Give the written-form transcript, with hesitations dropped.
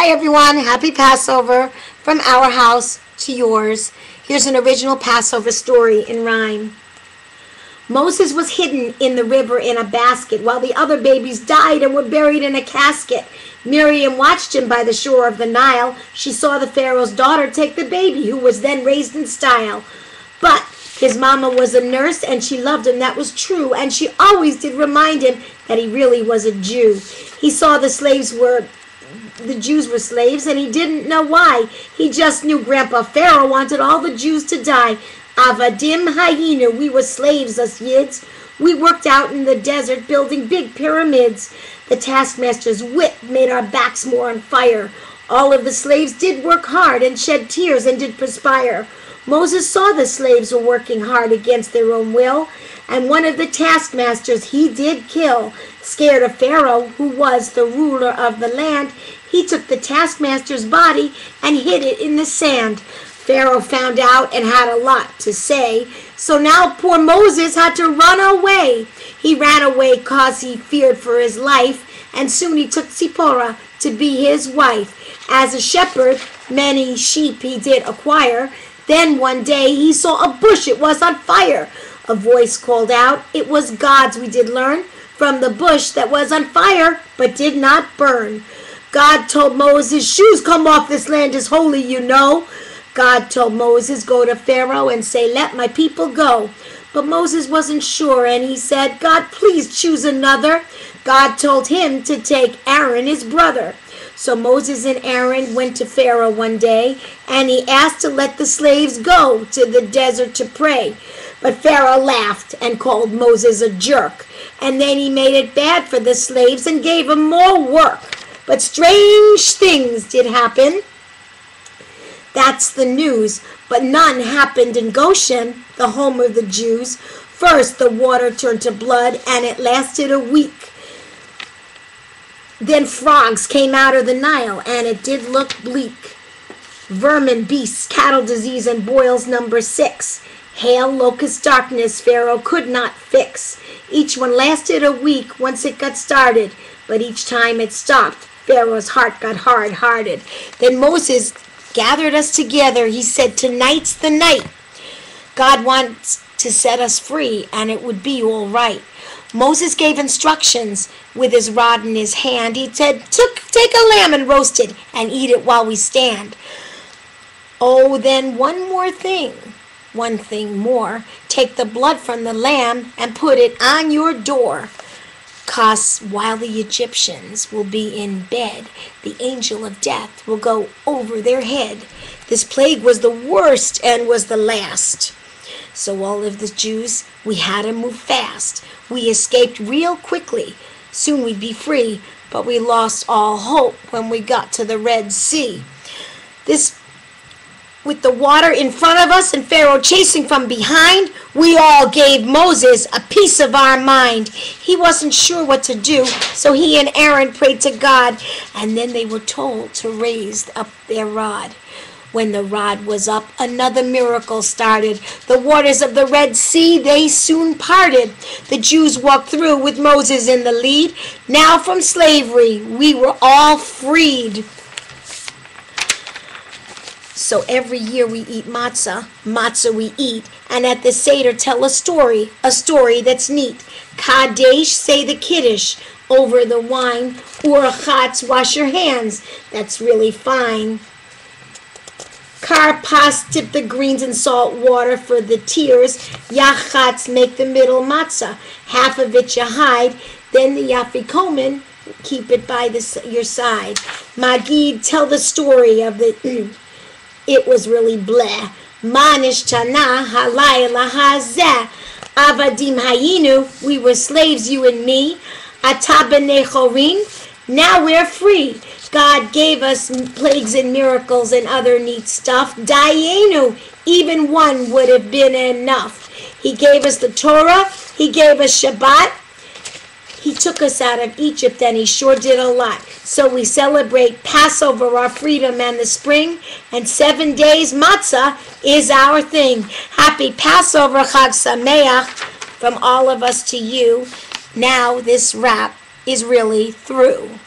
Hi everyone, happy Passover from our house to yours. Here's an original Passover story in rhyme. Moses was hidden in the river in a basket while the other babies died and were buried in a casket. Miriam watched him by the shore of the Nile. She saw the Pharaoh's daughter take the baby, who was then raised in style. But his mama was a nurse and she loved him, that was true, and she always did remind him that he really was a Jew. He saw the Jews were slaves, and he didn't know why. He just knew Grandpa Pharaoh wanted all the Jews to die. Avadim hayinu, we were slaves, us Yids. We worked out in the desert building big pyramids. The taskmaster's whip made our backs more on fire. All of the slaves did work hard and shed tears and did perspire. Moses saw the slaves were working hard against their own will, and one of the taskmasters he did kill. Scared of Pharaoh, who was the ruler of the land, he took the taskmaster's body and hid it in the sand. Pharaoh found out and had a lot to say, so now poor Moses had to run away. He ran away cause he feared for his life, and soon he took Zipporah to be his wife. As a shepherd, many sheep he did acquire. Then one day he saw a bush, it was on fire. A voice called out, it was God's, we did learn, from the bush that was on fire, but did not burn. God told Moses, shoes come off, this land is holy, you know. God told Moses, go to Pharaoh and say, let my people go. But Moses wasn't sure, and he said, God, please choose another. God told him to take Aaron, his brother. So Moses and Aaron went to Pharaoh one day, and he asked to let the slaves go to the desert to pray. But Pharaoh laughed and called Moses a jerk. And then he made it bad for the slaves and gave them more work. But strange things did happen. That's the news. But none happened in Goshen, the home of the Jews. First, the water turned to blood, and it lasted a week. Then frogs came out of the Nile, and it did look bleak. Vermin, beasts, cattle disease, and boils number 6. Hail, locust, darkness, Pharaoh could not fix. Each one lasted a week once it got started, but each time it stopped, Pharaoh's heart got hard-hearted. Then Moses gathered us together. He said, tonight's the night. God wants to set us free, and it would be all right. Moses gave instructions with his rod in his hand. He said, take a lamb and roast it, and eat it while we stand. Oh, then one thing more. Take the blood from the lamb and put it on your door. 'Cause while the Egyptians will be in bed, the angel of death will go over their head. This plague was the worst and was the last. So all of the Jews, we had to move fast. We escaped real quickly. Soon we'd be free, but we lost all hope when we got to the Red Sea. With the water in front of us and Pharaoh chasing from behind, we all gave Moses a piece of our mind. He wasn't sure what to do, so he and Aaron prayed to God, and then they were told to raise up their rod. When the rod was up, another miracle started. The waters of the Red Sea, they soon parted. The Jews walked through with Moses in the lead. Now from slavery, we were all freed. So every year we eat matzah we eat, and at the Seder tell a story that's neat. Kadesh, say the Kiddush over the wine. Urachatz, wash your hands, that's really fine. Karpas, dip the greens in salt water for the tears. Yachatz, make the middle matzah. Half of it you hide, then the yafikomen, keep it by your side. Magid, tell the story of the... It was really bleh. Manish tana halayla hazeh. Avadim hayinu, we were slaves, you and me. Atabene chorin, now we're free. God gave us plagues and miracles and other neat stuff. Dayenu, even one would have been enough. He gave us the Torah, he gave us Shabbat. He took us out of Egypt, and he sure did a lot. So we celebrate Passover, our freedom, and the spring. And 7 days matzah is our thing. Happy Passover, Chag Sameach, from all of us to you. Now this rap is really through.